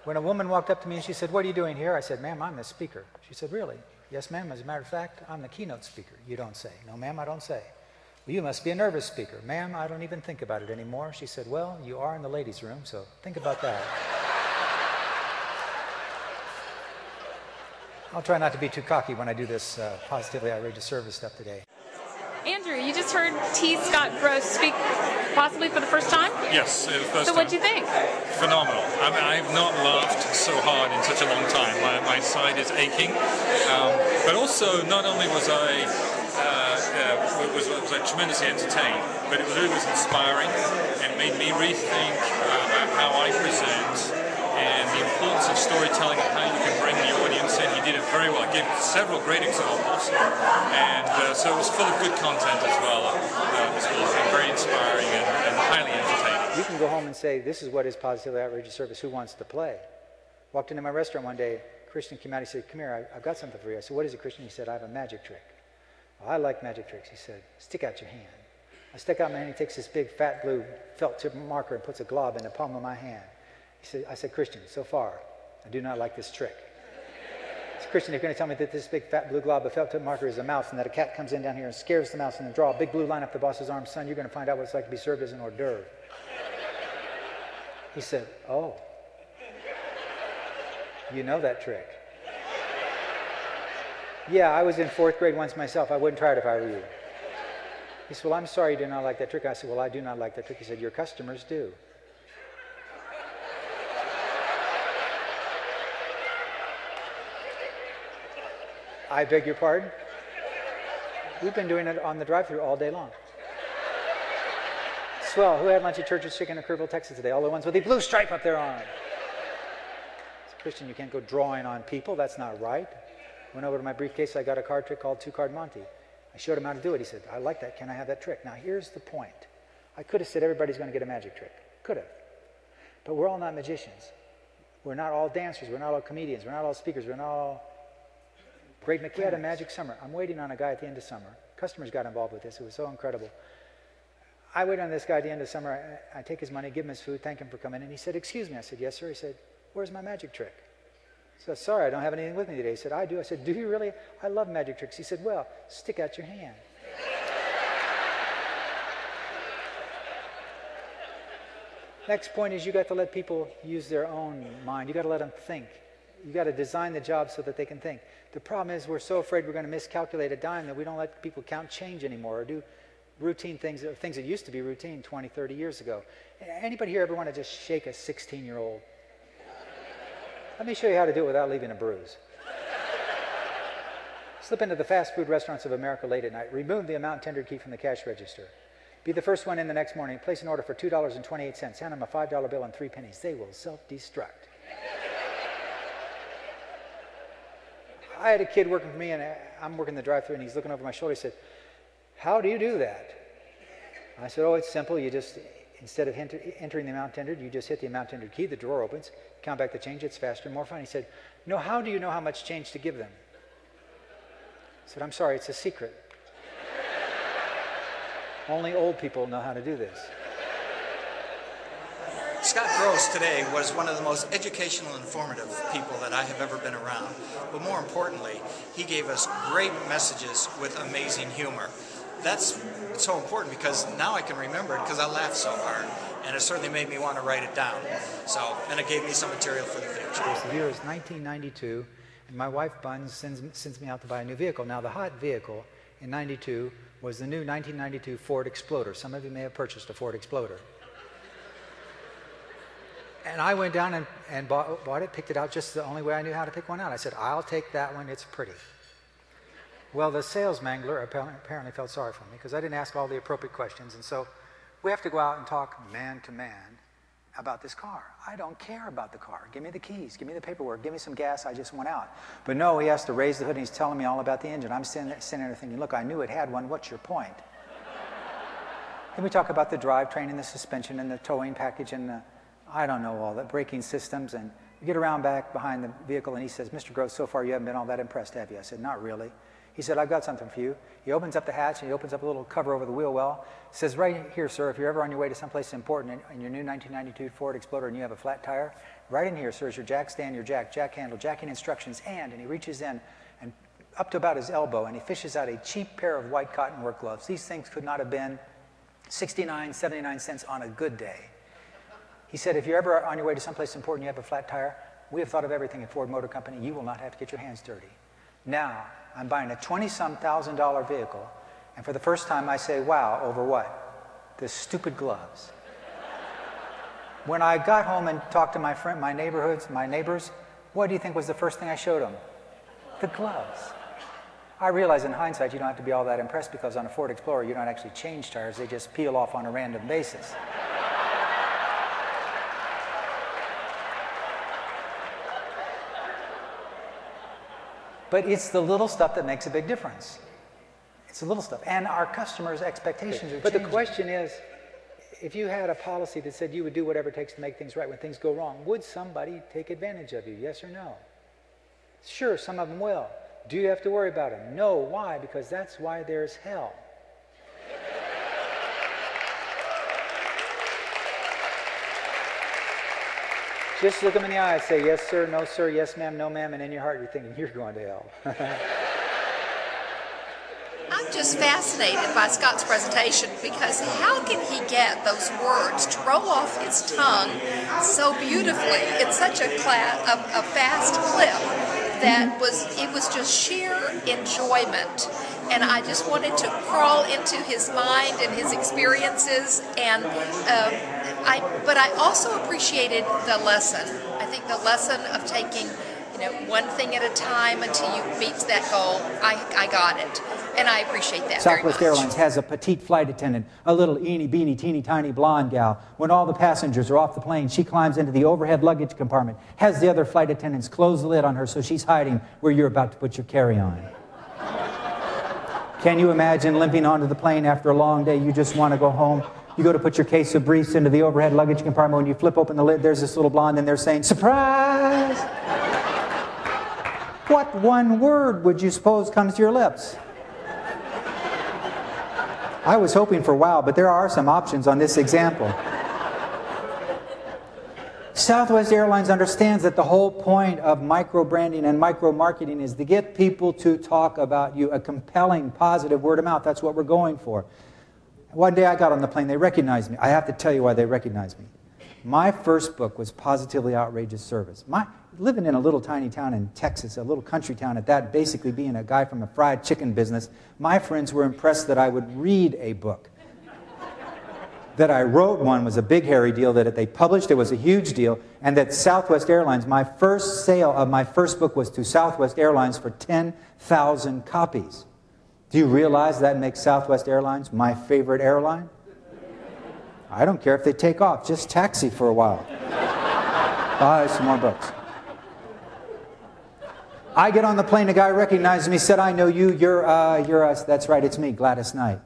when a woman walked up to me and she said, "What are you doing here?" I said, "Ma'am, I'm the speaker." She said, "Really?" "Yes, ma'am. As a matter of fact, I'm the keynote speaker." "You don't say." "No, ma'am, I don't say." "Well, you must be a nervous speaker." "Ma'am, I don't even think about it anymore." She said, "Well, you are in the ladies' room, so think about that." I'll try not to be too cocky when I do this positively outrageous service stuff today. Andrew, you just heard T. Scott Gross speak possibly for the first time? Yes, it was the first time. So what do you think? Phenomenal. I mean, I've not laughed so hard in such a long time. My side is aching. But also, not only was I tremendously entertained, but it was inspiring and made me rethink about how I present and the importance of storytelling and how you can bring the audience in. He did it very well. He gave several great examples, and so it was full of good content as well. It was very inspiring and highly entertaining. You can go home and say, "This is what is positively outrageous service. Who wants to play?" Walked into my restaurant one day. Christian came out. He said, "Come here, I've got something for you." I said, "What is it, Christian?" He said, "I have a magic trick." "Well, I like magic tricks." He said, "Stick out your hand." I stuck out my hand. He takes this big fat blue felt tip marker and puts a glob in the palm of my hand. I said, "Christian, so far, I do not like this trick." I said, "Christian, you're going to tell me that this big fat blue glob of felt tip marker is a mouse and that a cat comes in down here and scares the mouse and then draw a big blue line up the boss's arm. Son, you're going to find out what it's like to be served as an hors d'oeuvre." He said, "Oh, you know that trick." "Yeah, I was in 4th grade once myself. I wouldn't try it if I were you." He said, "Well, I'm sorry you do not like that trick." I said, "Well, I do not like that trick." He said, "Your customers do." I beg your pardon? We've been doing it on the drive-thru all day long. Swell. Who had lunch at Church's Chicken in Kerrville, Texas today? All the ones with the blue stripe up their arm. "Christian, you can't go drawing on people. That's not right." Went over to my briefcase. I got a card trick called Two-Card Monte. I showed him how to do it. He said, "I like that. Can I have that trick?" Now, here's the point. I could have said everybody's going to get a magic trick. Could have. But we're all not magicians. We're not all dancers. We're not all comedians. We're not all speakers. We're not all great mechanics. We had a magic summer. I'm waiting on a guy at the end of summer. Customers got involved with this. It was so incredible. I wait on this guy at the end of summer. I take his money, give him his food, thank him for coming in. He said, "Excuse me." I said, "Yes, sir." He said, "Where's my magic trick?" I said, "Sorry, I don't have anything with me today." He said, "I do." I said, "Do you really?" "I love magic tricks." He said, "Well, stick out your hand." Next point is you got to let people use their own mind. You got to let them think. You got to design the job so that they can think. The problem is we're so afraid we're going to miscalculate a dime that we don't let people count change anymore or do routine things, or things that used to be routine 20, 30 years ago. Anybody here ever want to just shake a 16-year-old? Let me show you how to do it without leaving a bruise. Slip into the fast food restaurants of America late at night. Remove the amount tendered key from the cash register. Be the first one in the next morning. Place an order for $2.28. Hand them a $5 bill and 3 pennies. They will self-destruct. I had a kid working for me, and I'm working the drive-thru, and he's looking over my shoulder. He said, "How do you do that?" I said, "Oh, it's simple. You just, instead of entering the amount tendered, you just hit the amount tendered key. The drawer opens. Count back the change. It's faster and more fun." He said, "No, how do you know how much change to give them?" I said, "I'm sorry, it's a secret. Only old people know how to do this." Scott Gross today was one of the most educational and informative people that I have ever been around. But more importantly, he gave us great messages with amazing humor. That's so important because now I can remember it because I laughed so hard. And it certainly made me want to write it down. And it gave me some material for the future. The year is 1992, and my wife Buns sends me out to buy a new vehicle. Now, the hot vehicle in 92 was the new 1992 Ford Exploder. Some of you may have purchased a Ford Exploder. And I went down and bought it, picked it out just the only way I knew how to pick one out. I said, "I'll take that one, it's pretty." Well, the sales mangler apparently felt sorry for me because I didn't ask all the appropriate questions. And so we have to go out and talk man to man about this car. I don't care about the car. Give me the keys. Give me the paperwork. Give me some gas. I just want out. But no, he has to raise the hood and he's telling me all about the engine. I'm sitting there thinking, look, I knew it had one. What's your point? Then we talk about the drivetrain and the suspension and the towing package and the, I don't know, all the braking systems. And we get around back behind the vehicle and he says, "Mr. Gross, so far you haven't been all that impressed, have you?" I said, "Not really." He said, I've got something for you. He opens up the hatch and he opens up a little cover over the wheel well. Says, right here, sir, if you're ever on your way to someplace important in your new 1992 Ford Explorer and you have a flat tire, right in here, sir, is your jack stand, your jack handle, jacking instructions, and he reaches in and up to about his elbow and he fishes out a cheap pair of white cotton work gloves. These things could not have been 69, 79 cents on a good day. He said, if you're ever on your way to someplace important and you have a flat tire, we have thought of everything at Ford Motor Company. You will not have to get your hands dirty. Now, I'm buying a $20-some thousand vehicle, and for the first time I say, wow, over what? The stupid gloves. When I got home and talked to my neighbors, what do you think was the first thing I showed them? The gloves. I realize in hindsight you don't have to be all that impressed because on a Ford Explorer you don't actually change tires, they just peel off on a random basis. But it's the little stuff that makes a big difference. It's the little stuff. And our customers' expectations are changing. But the question is, if you had a policy that said you would do whatever it takes to make things right when things go wrong, would somebody take advantage of you, yes or no? Sure, some of them will. Do you have to worry about them? No. Why? Because that's why there's hell. Just look them in the eye and say, yes, sir, no, sir, yes, ma'am, no, ma'am, and in your heart you're thinking, you're going to hell. I'm just fascinated by Scott's presentation because how can he get those words to roll off his tongue so beautifully in such a fast clip that it was just sheer enjoyment. And I just wanted to crawl into his mind and his experiences, and but I also appreciated the lesson. I think the lesson of taking, one thing at a time until you reach that goal. I got it, and I appreciate that very much. Southwest Airlines has a petite flight attendant, a little eeny beeny teeny tiny blonde gal. When all the passengers are off the plane, she climbs into the overhead luggage compartment, has the other flight attendants close the lid on her so she's hiding where you're about to put your carry-on. Can you imagine limping onto the plane after a long day? You just want to go home. You go to put your case of briefs into the overhead luggage compartment. When you flip open the lid, there's this little blonde in there saying, surprise! What one word would you suppose comes to your lips? I was hoping for wow, but there are some options on this example. Southwest Airlines understands that the whole point of micro-branding and micro-marketing is to get people to talk about you, a compelling, positive word of mouth. That's what we're going for. One day I got on the plane, they recognized me. I have to tell you why they recognized me. My first book was Positively Outrageous Service. Living in a little tiny town in Texas, a little country town at that, basically being a guy from a fried chicken business, my friends were impressed that I would read a book. That I wrote one was a big hairy deal, that they published it was a huge deal, and that Southwest Airlines, my first sale of my first book was to Southwest Airlines for 10,000 copies. Do you realize that makes Southwest Airlines my favorite airline? I don't care if they take off, just taxi for a while. Buy some more books. I get on the plane, a guy recognizes me, said, I know you, you're us. That's right, it's me, Gladys Knight.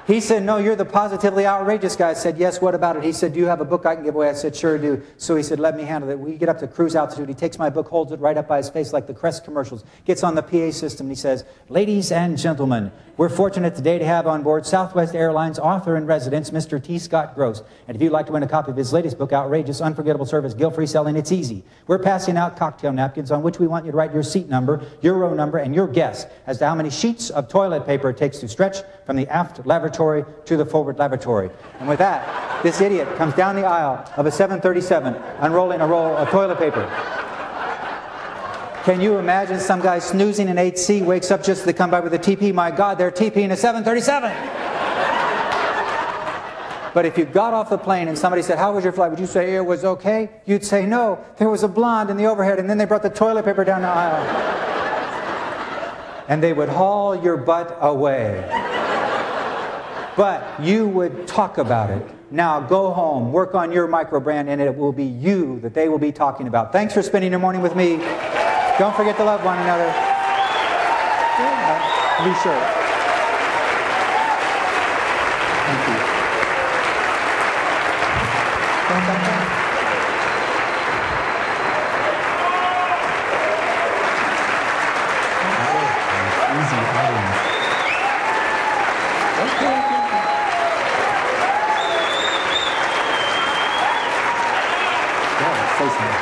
He said, no, you're the Positively Outrageous guy. I said, yes, what about it? He said, do you have a book I can give away? I said, sure do. So he said, let me handle it. We get up to cruise altitude. He takes my book, holds it right up by his face like the Crest commercials, gets on the PA system, and he says, ladies and gentlemen, we're fortunate today to have on board Southwest Airlines author in residence, Mr. T. Scott Gross. And if you'd like to win a copy of his latest book, Outrageous, Unforgettable Service, Guilt-Free Selling, it's easy. We're passing out cocktail napkins on which we want you to write your seat number, your row number, and your guess as to how many sheets of toilet paper it takes to stretch from the aft lavatory to the forward lavatory. And with that, this idiot comes down the aisle of a 737 unrolling a roll of toilet paper. Can you imagine some guy snoozing in 8C, wakes up just as they come by with a TP? My God, they're TPing a 737. But if you got off the plane and somebody said, how was your flight? Would you say it was okay? You'd say, no, there was a blonde in the overhead, and then they brought the toilet paper down the aisle. And they would haul your butt away. But you would talk about it. Now go home, work on your micro brand, and it will be you that they will be talking about. Thanks for spending your morning with me. Don't forget to love one another. Be sure. Thank you. Say something.